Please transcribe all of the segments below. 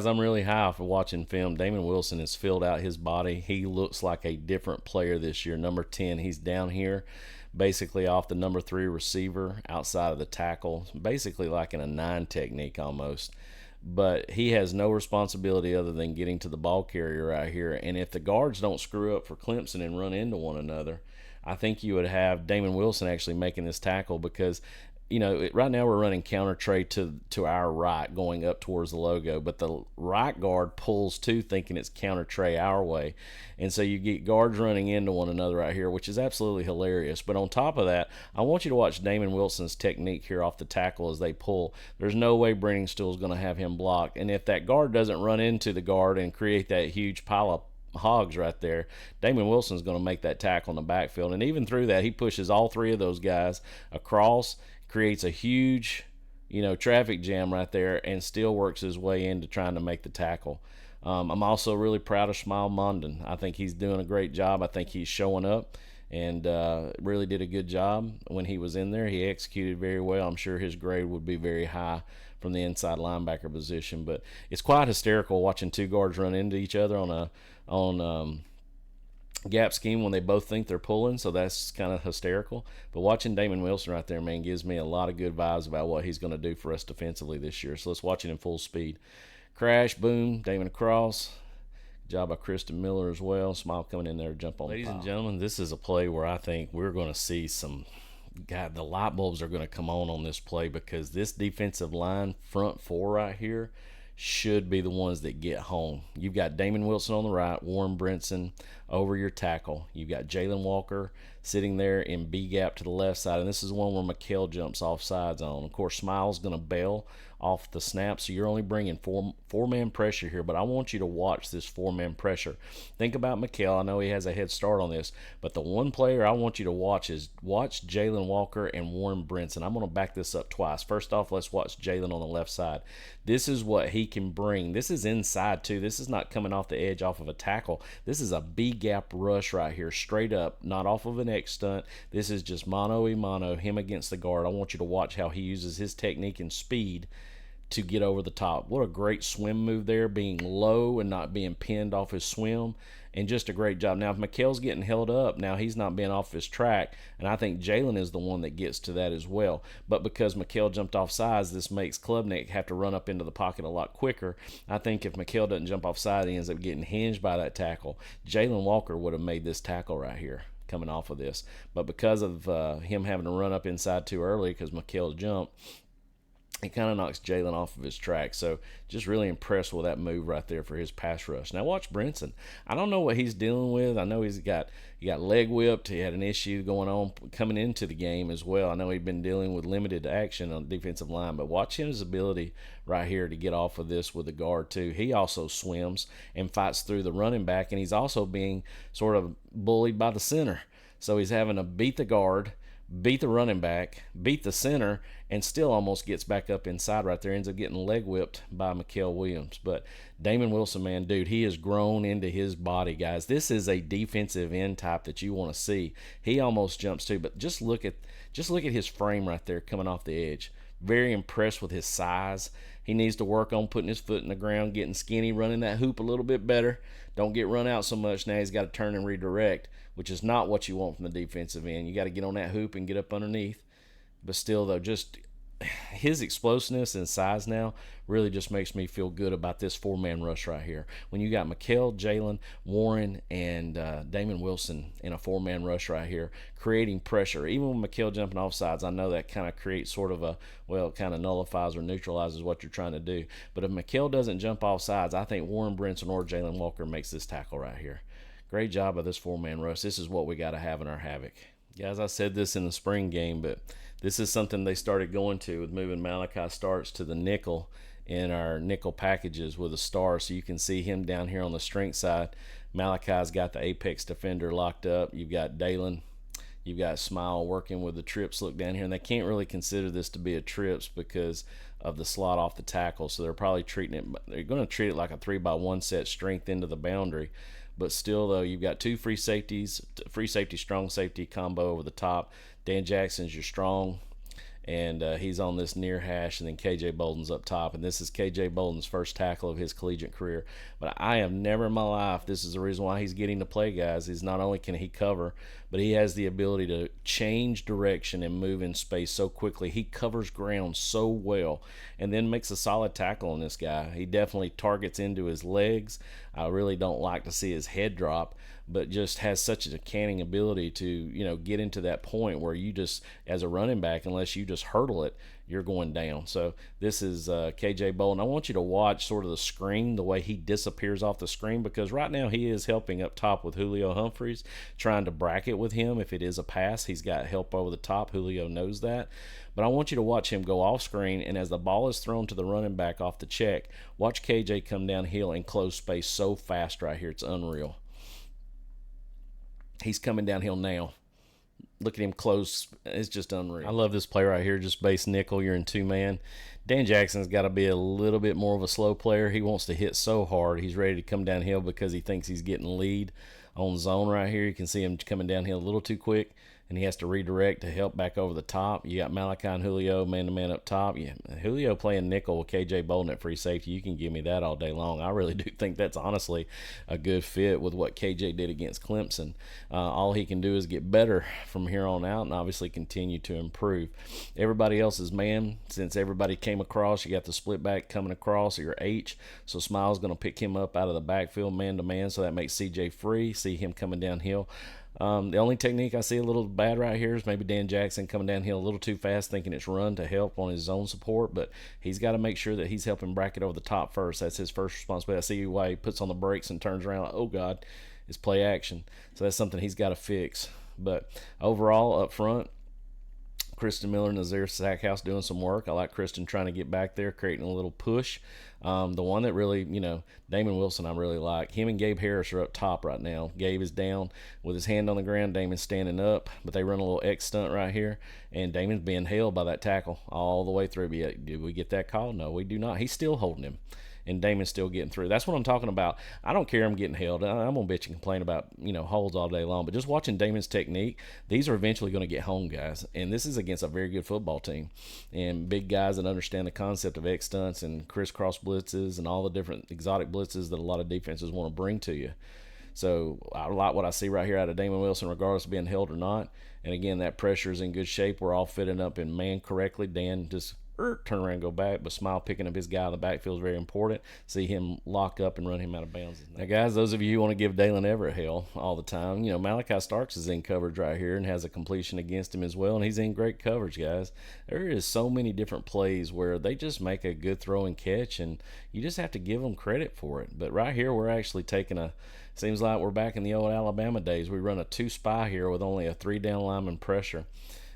I'm really high for watching film. Damon Wilson has filled out his body. He looks like a different player this year. Number 10, he's down here basically off the number 3 receiver outside of the tackle, basically like in a 9 technique almost. But he has no responsibility other than getting to the ball carrier right here. And if the guards don't screw up for Clemson and run into one another, I think you would have Damon Wilson actually making this tackle because right now we're running counter tray to our right going up towards the logo, but the right guard pulls too thinking it's counter tray our way. And so you get guards running into one another right here, which is absolutely hilarious. But on top of that, I want you to watch Damon Wilson's technique here off the tackle as they pull. There's no way Brenningstool is going to have him blocked. And if that guard doesn't run into the guard and create that huge pile of hogs right there, Damon Wilson's going to make that tackle in the backfield. And even through that, he pushes all 3 of those guys across, creates a huge, traffic jam right there, and still works his way into trying to make the tackle. I'm also really proud of Smile Mondon. I think he's doing a great job. I think he's showing up and really did a good job when he was in there. He executed very well. I'm sure his grade would be very high from the inside linebacker position. But it's quite hysterical watching 2 guards run into each other on gap scheme when they both think they're pulling, so that's kind of hysterical. But watching Damon Wilson right there, man, gives me a lot of good vibes about what he's going to do for us defensively this year. So let's watch it in full speed. Crash, boom, Damon across. Good job by Kristen Miller as well. Smile coming in there to jump on. Ladies and gentlemen, this is a play where I think we're going to see some. God, the light bulbs are going to come on this play because this defensive line, front 4 right here, should be the ones that get home. You've got Damon Wilson on the right, Warren Brinson over your tackle. You've got Jalen Walker sitting there in B gap to the left side, and this is one where McHale jumps off sides on. Of course, Smile's going to bail off the snap, so you're only bringing four-man pressure here, but I want you to watch this 4-man pressure. Think about McHale. I know he has a head start on this, but the one player I want you to watch is watch Jalen Walker and Warren Brinson. I'm going to back this up twice. First off, let's watch Jalen on the left side. This is what he can bring. This is inside too. This is not coming off the edge off of a tackle. This is a B gap rush right here, straight up, not off of an X stunt. This is just mano-a-mano, him against the guard. I want you to watch how he uses his technique and speed to get over the top. What a great swim move there, being low and not being pinned off his swim, and just a great job. Now, if McHale's getting held up, now he's not being off his track, and I think Jalen is the one that gets to that as well. But because McHale jumped off sides, this makes Klubnik have to run up into the pocket a lot quicker. I think if McHale doesn't jump off side, he ends up getting hinged by that tackle. Jalen Walker would have made this tackle right here coming off of this. But because of him having to run up inside too early because McHale jumped, it kind of knocks Jalen off of his track. So just really impressed with that move right there for his pass rush. Now watch Brinson. I don't know what he's dealing with. I know he got leg whipped. He had an issue going on coming into the game as well. I know he'd been dealing with limited action on the defensive line, but watch his ability right here to get off of this with the guard too. He also swims and fights through the running back, and he's also being sort of bullied by the center. So he's having to beat the guard, beat the running back, beat the center, and still almost gets back up inside right there. Ends up getting leg whipped by Mykel Williams. But Damon Wilson, man, dude, he has grown into his body, guys. This is a defensive end type that you want to see. He almost jumps too, but just look at his frame right there coming off the edge. Very impressed with his size. He needs to work on putting his foot in the ground, getting skinny, running that hoop a little bit better. Don't get run out so much. Now he's got to turn and redirect, which is not what you want from the defensive end. You got to get on that hoop and get up underneath. But still, though, just his explosiveness and size now really just makes me feel good about this 4-man rush right here. When you got McHale, Jalen, Warren, and Damon Wilson in a 4-man rush right here, creating pressure. Even with McHale jumping off sides, I know that kind of creates sort of it kind of nullifies or neutralizes what you're trying to do. But if McHale doesn't jump off sides, I think Warren Brinson or Jalen Walker makes this tackle right here. Great job of this 4-man rush. This is what we got to have in our Havoc. Guys, I said this in the spring game, but this is something they started going to with moving Malachi Starks to the nickel in our nickel packages with a star. So you can see him down here on the strength side. Malachi's got the apex defender locked up. You've got Dalen. You've got Smile working with the trips look down here. And they can't really consider this to be a trips because of the slot off the tackle. So they're probably they're going to treat it like a 3x1 set strength into the boundary. But still, though, you've got two free safety, strong safety combo over the top. Dan Jackson's your strong, and he's on this near hash, and then KJ Bolden's up top, and this is KJ Bolden's first tackle of his collegiate career. But I have never in my life, this is the reason why he's getting to play, guys, is not only can he cover, but he has the ability to change direction and move in space so quickly. He covers ground so well and then makes a solid tackle on this guy. He definitely targets into his legs. I really don't like to see his head drop, but just has such a canning ability to, get into that point where you just, as a running back, unless you just hurdle it, you're going down. So this is KJ Bolden. I want you to watch sort of the screen, the way he disappears off the screen, because right now he is helping up top with Julio Humphreys, trying to bracket with him. If it is a pass, he's got help over the top. Julio knows that. But I want you to watch him go off screen, and as the ball is thrown to the running back off the check, watch KJ come downhill and close space so fast right here. It's unreal. He's coming downhill now. Look at him close. It's just unreal. I love this play right here, just base nickel. You're in two-man. Dan Jackson's got to be a little bit more of a slow player. He wants to hit so hard. He's ready to come downhill because he thinks he's getting lead on zone right here. You can see him coming downhill a little too quick, and he has to redirect to help back over the top. You got Malachi and Julio man-to-man up top. Yeah, Julio playing nickel with KJ Bolden at free safety. You can give me that all day long. I really do think that's honestly a good fit with what KJ did against Clemson. All he can do is get better from here on out and obviously continue to improve. Everybody else is man. Since everybody came across, you got the split back coming across, your H. So Smile's going to pick him up out of the backfield man-to-man, so that makes CJ free. See him coming downhill. The only technique I see a little bad right here is maybe Dan Jackson coming downhill a little too fast, thinking it's run to help on his zone support, but he's got to make sure that he's helping bracket over the top first. That's his first responsibility. I see why he puts on the brakes and turns around like, oh, God, it's play action. So that's something he's got to fix. But overall, up front, Kristen Miller and Nazir Sackhouse doing some work. I like Kristen trying to get back there, creating a little push. The one that really, Damon Wilson, I really like. Him and Gabe Harris are up top right now. Gabe is down with his hand on the ground. Damon's standing up, but they run a little X stunt right here, and Damon's being held by that tackle all the way through. Did we get that call? No, we do not. He's still holding him, and Damon's still getting through. That's what I'm talking about. I don't care I'm getting held. I'm going to bitch and complain about, holds all day long. But just watching Damon's technique, these are eventually going to get home, guys. And this is against a very good football team. And big guys that understand the concept of X stunts and crisscross blitzes and all the different exotic blitzes that a lot of defenses want to bring to you. So I like what I see right here out of Damon Wilson, regardless of being held or not. And again, that pressure is in good shape. We're all fitting up in man correctly. Dan just turn around and go back, but Smile picking up his guy in the backfield is very important. See him lock up and run him out of bounds. Now, guys, those of you who want to give Dalen Everett hell all the time, Malachi Starks is in coverage right here and has a completion against him as well, and he's in great coverage, guys. There is so many different plays where they just make a good throw and catch, and you just have to give them credit for it. But right here, we're actually taking seems like we're back in the old Alabama days. We run a two-spy here with only a three-down lineman pressure.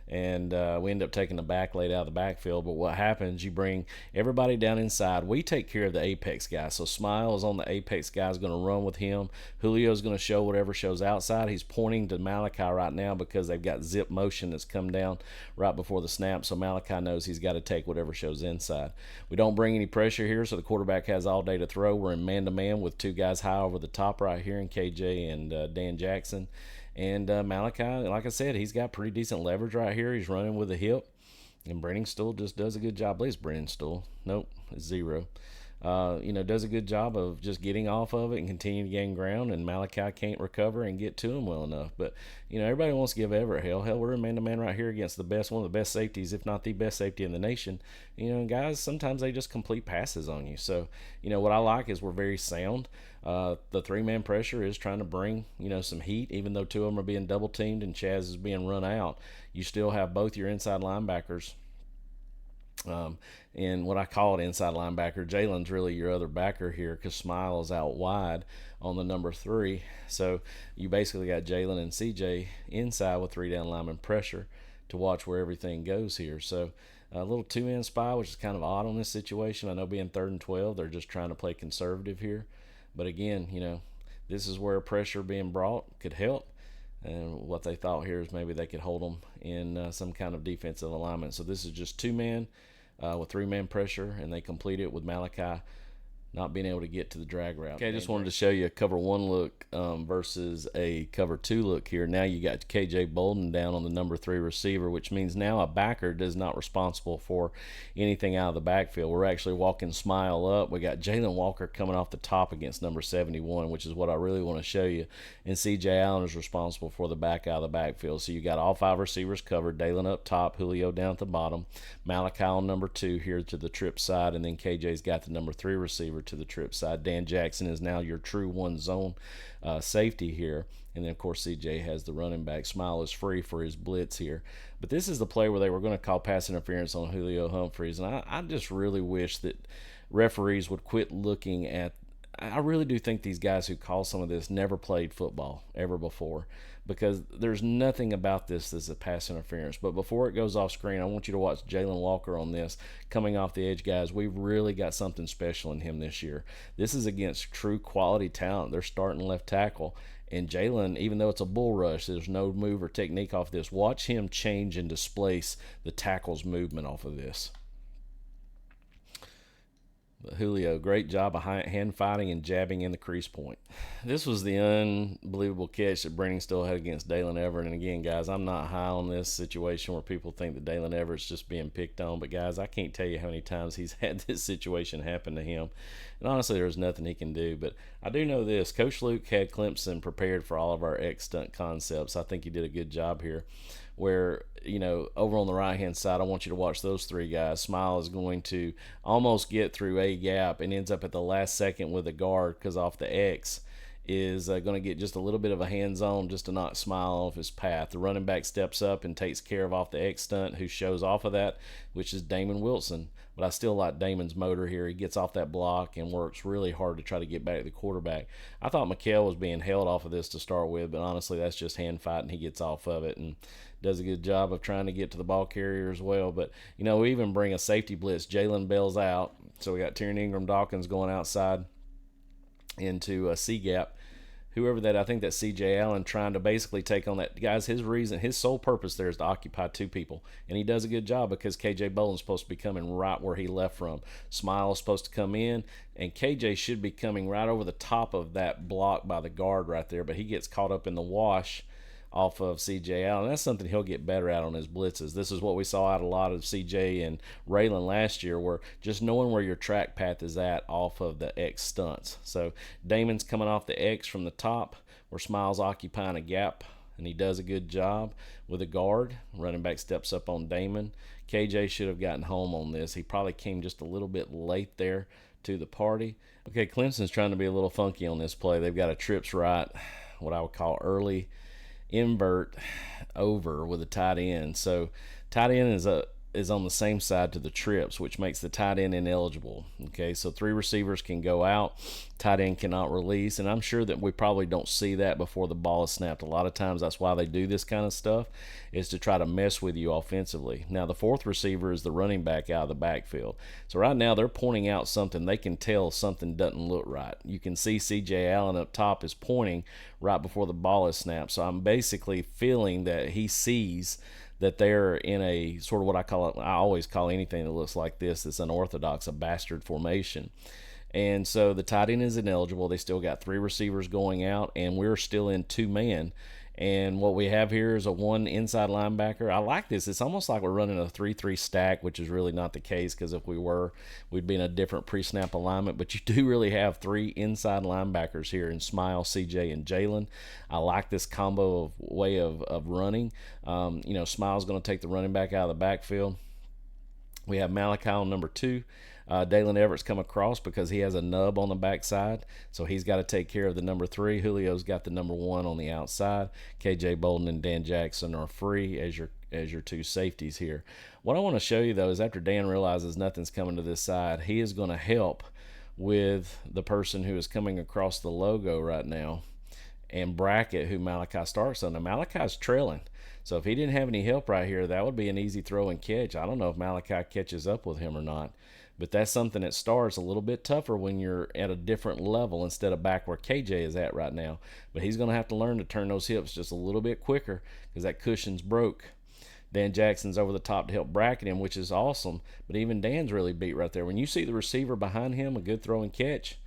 And we end up taking the back laid out of the backfield. But what happens, you bring everybody down inside. We take care of the apex guy. So Smile is on the apex guy, is going to run with him. Julio's going to show whatever shows outside. He's pointing to Malachi right now because they've got zip motion that's come down right before the snap. So Malachi knows he's got to take whatever shows inside. We don't bring any pressure here, so the quarterback has all day to throw. We're in man-to-man with two guys high over the top right here in KJ and Dan Jackson. And Malachi, like I said, he's got pretty decent leverage right here. He's running with a hip. And Brennan Stool just does a good job. I believe it's Brennan Stool. Nope, it's zero. Does a good job of just getting off of it and continuing to gain ground. And Malachi can't recover and get to him well enough. But, everybody wants to give Everett hell. Hell, we're in man-to-man right here against one of the best safeties, if not the best safety in the nation. Guys, sometimes they just complete passes on you. So, what I like is we're very sound. The three-man pressure is trying to bring, some heat, even though two of them are being double-teamed and Chaz is being run out. You still have both your inside linebackers. And what I call it inside linebacker, Jalen's really your other backer here because Smile is out wide on the number 3. So you basically got Jalen and CJ inside with three-down lineman pressure to watch where everything goes here. So a little two-man spy, which is kind of odd on this situation. I know being 3rd and 12, they're just trying to play conservative here. But again, this is where pressure being brought could help. And what they thought here is maybe they could hold them in some kind of defensive alignment. So this is just two-man with three-man pressure, and they complete it with Malachi not being able to get to the drag route. Okay, I just wanted to show you a cover 1 look versus a cover 2 look here. Now you got KJ Bolden down on the number 3 receiver, which means now a backer is not responsible for anything out of the backfield. We're actually walking smile up. We got Jalen Walker coming off the top against number 71, which is what I really want to show you. And CJ Allen is responsible for the back out of the backfield. So you got all 5 receivers covered. Dalen up top, Julio down at the bottom, Malachi on number 2 here to the trip side, and then KJ's got the number 3 receiver to the trip side. Dan Jackson is now your true one zone safety here. And then, of course, CJ has the running back. Smile is free for his blitz here. But this is the play where they were going to call pass interference on Julio Humphreys. And I just really wish that referees would quit looking at – I really do think these guys who call some of this never played football ever before, because there's nothing about this that's a pass interference. But before it goes off screen, I want you to watch Jalen Walker on this. Coming off the edge, guys, we've really got something special in him this year. This is against true quality talent. They're starting left tackle. And Jalen, even though it's a bull rush, there's no move or technique off this. Watch him change and displace the tackle's movement off of this. But Julio, great job of hand fighting and jabbing in the crease point. This was the unbelievable catch that Brennan still had against Dalen Everett. And again, guys, I'm not high on this situation where people think that Dalen Everett's just being picked on. But, guys, I can't tell you how many times he's had this situation happen to him. And honestly, there's nothing he can do. But I do know this. Coach Luke had Clemson prepared for all of our X-stunt concepts. I think he did a good job here. Where, you know, over on the right-hand side, I want you to watch those 3 guys. Smile is going to almost get through a gap and ends up at the last second with a guard, because off the X is going to get just a little bit of a hands-on just to knock Smile off his path. The running back steps up and takes care of off the X stunt, who shows off of that, which is Damon Wilson. But I still like Damon's motor here. He gets off that block and works really hard to try to get back to the quarterback. I thought McHale was being held off of this to start with, but honestly, that's just hand fighting. He gets off of it and does a good job of trying to get to the ball carrier as well. But, you know, we even bring a safety blitz. Jalen bails out. So we got Tiernan Ingram Dawkins going outside into a C-gap. Whoever that, I think that's C.J. Allen, trying to basically take on that. Guys, his sole purpose there is to occupy 2 people. And he does a good job, because K.J. Boland's supposed to be coming right where he left from. Smile is supposed to come in, and K.J. should be coming right over the top of that block by the guard right there. But he gets caught up in the wash off of C.J. Allen. That's something he'll get better at on his blitzes. This is what we saw out a lot of C.J. and Raylan last year, where just knowing where your track path is at off of the X stunts. So Damon's coming off the X from the top, where Smile's occupying a gap, and he does a good job with a guard. Running back steps up on Damon. KJ should have gotten home on this. He probably came just a little bit late there to the party. Okay, Clemson's trying to be a little funky on this play. They've got a trips right, what I would call early invert over with a tight end. So tight end is on the same side to the trips, which makes the tight end ineligible. Okay, so 3 receivers can go out, tight end cannot release, and I'm sure that we probably don't see that before the ball is snapped. A lot of times that's why they do this kind of stuff, is to try to mess with you offensively. Now the 4th receiver is the running back out of the backfield. So right now they're pointing out something. They can tell something doesn't look right. You can see C.J. Allen up top is pointing right before the ball is snapped. So I'm basically feeling that he sees that they're in a sort of what I always call anything that looks like this that's unorthodox, a bastard formation. And so the tight end is ineligible. They still got 3 receivers going out, and we're still in 2-man. And what we have here is a 1 inside linebacker. I like this. It's almost like we're running a 3-3 stack, which is really not the case, because if we were, we'd be in a different pre-snap alignment. But you do really have 3 inside linebackers here in Smile, CJ, and Jalen. I like this combo of way of running. You know, Smile's going to take the running back out of the backfield. We have Malachi on number 2. Dalen Everett's come across because he has a nub on the backside, so he's got to take care of the number 3. Julio's got the number 1 on the outside. KJ Bolden and Dan Jackson are free as your 2 safeties here. What I want to show you, though, is after Dan realizes nothing's coming to this side, he is going to help with the person who is coming across the logo right now and bracket who Malachi starts on. Now, Malachi's trailing. So if he didn't have any help right here, that would be an easy throw and catch. I don't know if Malachi catches up with him or not. But that's something that starts a little bit tougher when you're at a different level instead of back where KJ is at right now. But he's going to have to learn to turn those hips just a little bit quicker because that cushion's broke. Dan Jackson's over the top to help bracket him, which is awesome. But even Dan's really beat right there. When you see the receiver behind him, a good throw and catch,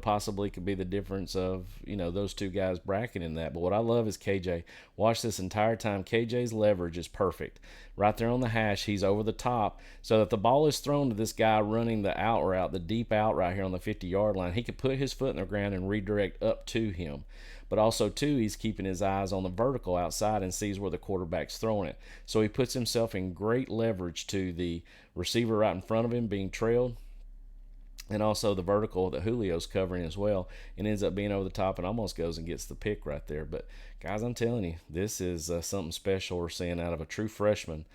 possibly could be the difference of, those two guys bracketing that. But what I love is KJ. Watch this entire time. KJ's leverage is perfect. Right there on the hash, he's over the top. So if the ball is thrown to this guy running the out route, the deep out right here on the 50-yard line, he could put his foot in the ground and redirect up to him. But also, too, he's keeping his eyes on the vertical outside and sees where the quarterback's throwing it. So he puts himself in great leverage to the receiver right in front of him being trailed, and also the vertical that Julio's covering as well, and ends up being over the top and almost goes and gets the pick right there. But, guys, I'm telling you, this is something special we're seeing out of a true freshman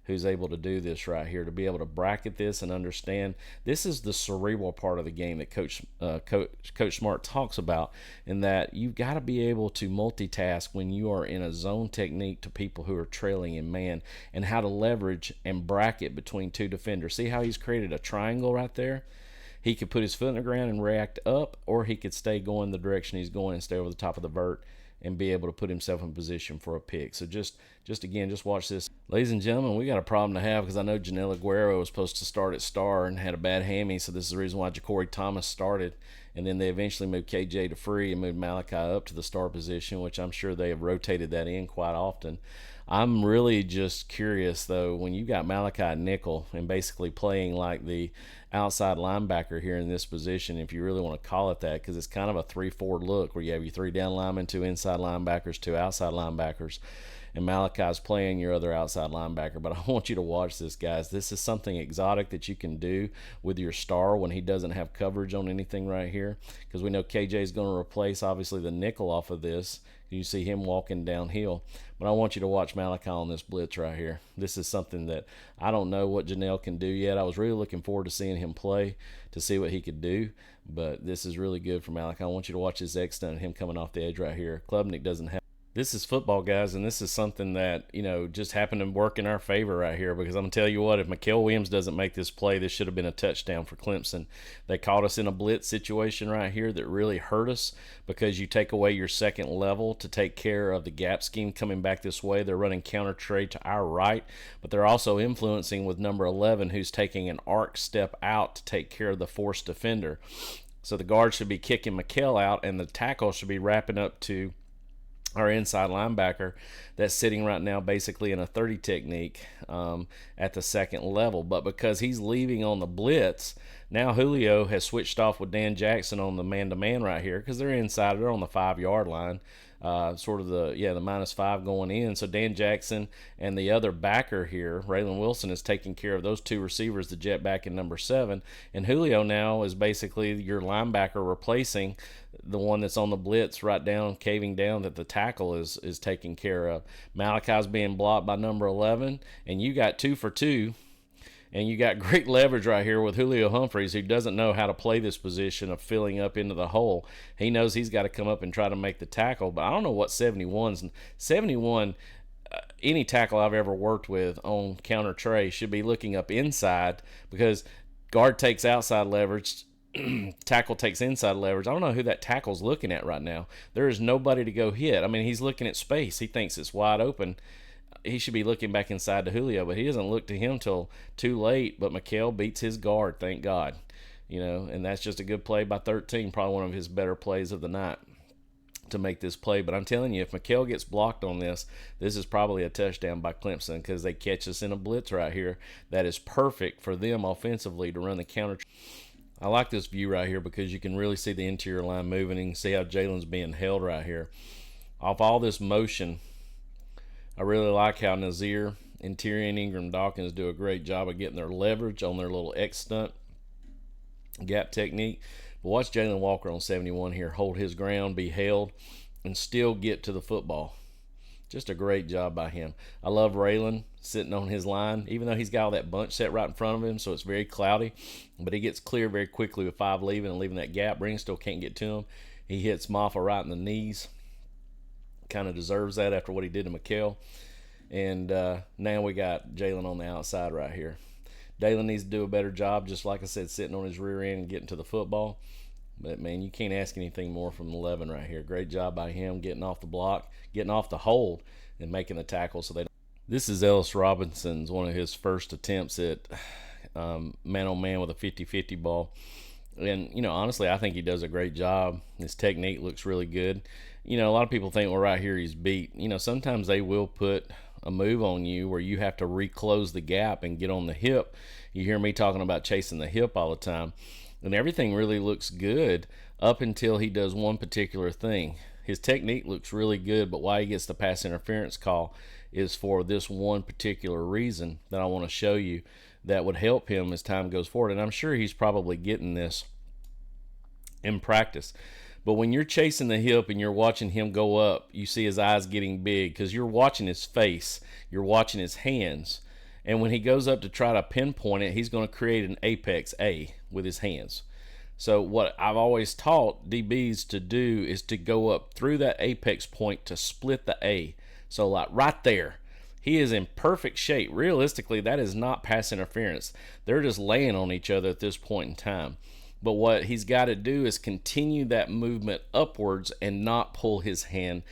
who's able to do this right here, to be able to bracket this and understand. This is the cerebral part of the game that Coach Smart talks about, in that you've got to be able to multitask when you are in a zone technique to people who are trailing in man, and how to leverage and bracket between two defenders. See how he's created a triangle right there? He could put his foot in the ground and react up, or he could stay going the direction he's going and stay over the top of the vert and be able to put himself in position for a pick. So just watch this. Ladies and gentlemen, we got a problem to have, because I know Janelle Aguero was supposed to start at star and had a bad hammy, so this is the reason why Ja'Cory Thomas started. And then they eventually moved KJ to free and moved Malachi up to the star position, which I'm sure they have rotated that in quite often. I'm really just curious, though, when you got Malachi at nickel and basically playing like the outside linebacker here in this position, if you really want to call it that, because it's kind of a 3-4 look where you have your 3 down linemen, 2 inside linebackers, 2 outside linebackers, and Malachi's playing your other outside linebacker. But I want you to watch this, guys. This is something exotic that you can do with your star when he doesn't have coverage on anything right here, because we know KJ is going to replace, obviously, the nickel off of this. You see him walking downhill. But I want you to watch Malachi on this blitz right here. This is something that I don't know what Janelle can do yet. I was really looking forward to seeing him play to see what he could do. But this is really good for Malachi. I want you to watch his X stunt, him coming off the edge right here. Klubnik doesn't have. This is football, guys, and this is something that, just happened to work in our favor right here, because I'm going to tell you what, if Mykel Williams doesn't make this play, this should have been a touchdown for Clemson. They caught us in a blitz situation right here that really hurt us, because you take away your second level to take care of the gap scheme coming back this way. They're running counter trade to our right, but they're also influencing with number 11, who's taking an arc step out to take care of the forced defender. So the guard should be kicking Mykel out, and the tackle should be wrapping up to our inside linebacker that's sitting right now basically in a 30 technique at the second level. But because he's leaving on the blitz, now Julio has switched off with Dan Jackson on the man-to-man right here, because they're inside, they're on the 5-yard line. Sort of the -5 going in. So Dan Jackson and the other backer here, Raylan Wilson, is taking care of those 2 receivers, the jet back and number 7. And Julio now is basically your linebacker replacing the one that's on the blitz right down, caving down, that the tackle is taking care of. Malachi's being blocked by number 11, and you got 2 for 2. And you got great leverage right here with Julio Humphreys, who doesn't know how to play this position of filling up into the hole. He knows he's got to come up and try to make the tackle, but I don't know what 71, any tackle I've ever worked with on counter tray should be looking up inside, because guard takes outside leverage, tackle takes inside leverage. I don't know who that tackle's looking at right now. There is nobody to go hit. I mean, he's looking at space. He thinks it's wide open. He should be looking back inside to Julio, but he doesn't look to him till too late. But Mykel beats his guard, thank God. And that's just a good play by 13, probably one of his better plays of the night to make this play. But I'm telling you, if Mykel gets blocked on this, this is probably a touchdown by Clemson, because they catch us in a blitz right here that is perfect for them offensively to run the counter. I like this view right here, because you can really see the interior line moving, and you can see how Jalen's being held right here. Off all this motion, I really like how Nazir, Interior, and Ingram Dawkins do a great job of getting their leverage on their little X stunt gap technique. But watch Jalen Walker on 71 here hold his ground, be held, and still get to the football. Just a great job by him. I love Raylan sitting on his line, even though he's got all that bunch set right in front of him, so it's very cloudy. But he gets clear very quickly with 5 leaving and leaving that gap. Ring still can't get to him. He hits Maffa right in the knees. Kind of deserves that after what he did to Mykel. And now we got Jalen on the outside right here. Dalen needs to do a better job, just like I said, sitting on his rear end and getting to the football. But, man, you can't ask anything more from 11 right here. Great job by him getting off the block, getting off the hold, and making the tackle so they don't. This is Ellis Robinson's one of his first attempts at man-on-man with a 50-50 ball. And, honestly, I think he does a great job. His technique looks really good. A lot of people think, well, right here he's beat. Sometimes they will put a move on you where you have to reclose the gap and get on the hip. You hear me talking about chasing the hip all the time. And everything really looks good up until he does one particular thing. His technique looks really good, but why he gets the pass interference call is for this one particular reason that I want to show you that would help him as time goes forward. And I'm sure he's probably getting this in practice. But when you're chasing the hip and you're watching him go up, you see his eyes getting big because you're watching his face, you're watching his hands. And when he goes up to try to pinpoint it, he's going to create an apex A with his hands. So what I've always taught DBs to do is to go up through that apex point to split the A. So like right there, he is in perfect shape. Realistically, that is not pass interference. They're just laying on each other at this point in time. But what he's got to do is continue that movement upwards and not pull his hand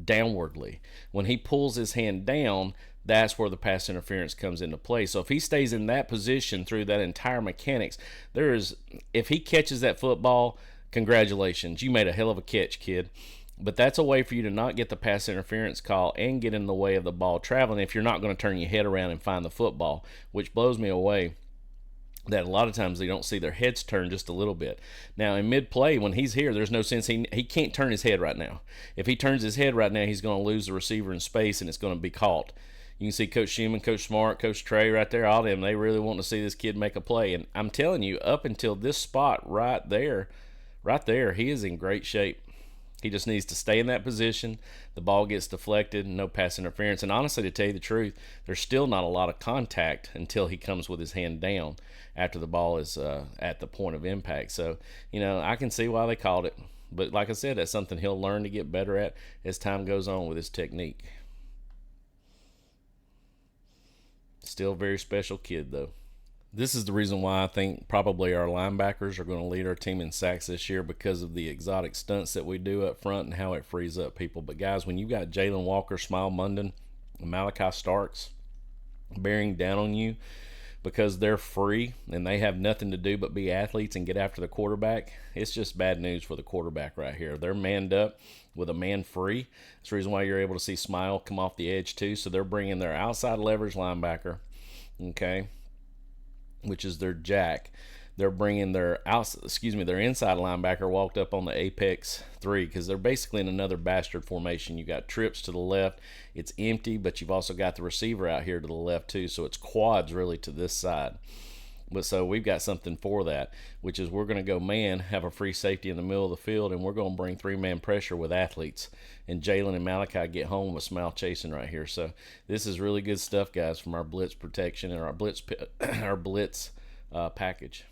downwardly. When he pulls his hand down, that's where the pass interference comes into play. So if he stays in that position through that entire mechanics, if he catches that football, congratulations, you made a hell of a catch, kid. But that's a way for you to not get the pass interference call and get in the way of the ball traveling if you're not going to turn your head around and find the football, which blows me away that a lot of times they don't see their heads turn just a little bit. Now, in mid-play, when he's here, there's no sense. He can't turn his head right now. If he turns his head right now, he's going to lose the receiver in space, and it's going to be caught. You can see Coach Schuman, Coach Smart, Coach Trey right there, all of them, they really want to see this kid make a play. And I'm telling you, up until this spot right there, he is in great shape. He just needs to stay in that position. The ball gets deflected, no pass interference. And honestly, to tell you the truth, there's still not a lot of contact until he comes with his hand down after the ball is at the point of impact. So, I can see why they called it. But like I said, that's something he'll learn to get better at as time goes on with his technique. Still a very special kid, though. This is the reason why I think probably our linebackers are going to lead our team in sacks this year because of the exotic stunts that we do up front and how it frees up people. But, guys, when you got Jalen Walker, Smile Munden, and Malachi Starks bearing down on you because they're free and they have nothing to do but be athletes and get after the quarterback, it's just bad news for the quarterback right here. They're manned up with a man free. That's the reason why you're able to see Smile come off the edge too. So they're bringing their outside leverage linebacker, okay, which is their jack. They're bringing their inside linebacker walked up on the apex 3 because they're basically in another bastard formation. You got trips to the left. It's empty, but you've also got the receiver out here to the left too. So it's quads really to this side. But so we've got something for that, which is we're going to go man, have a free safety in the middle of the field, and we're going to bring 3-man pressure with athletes. And Jalen and Malachi get home with Smile chasing right here. So this is really good stuff, guys, from our blitz protection and our blitz package.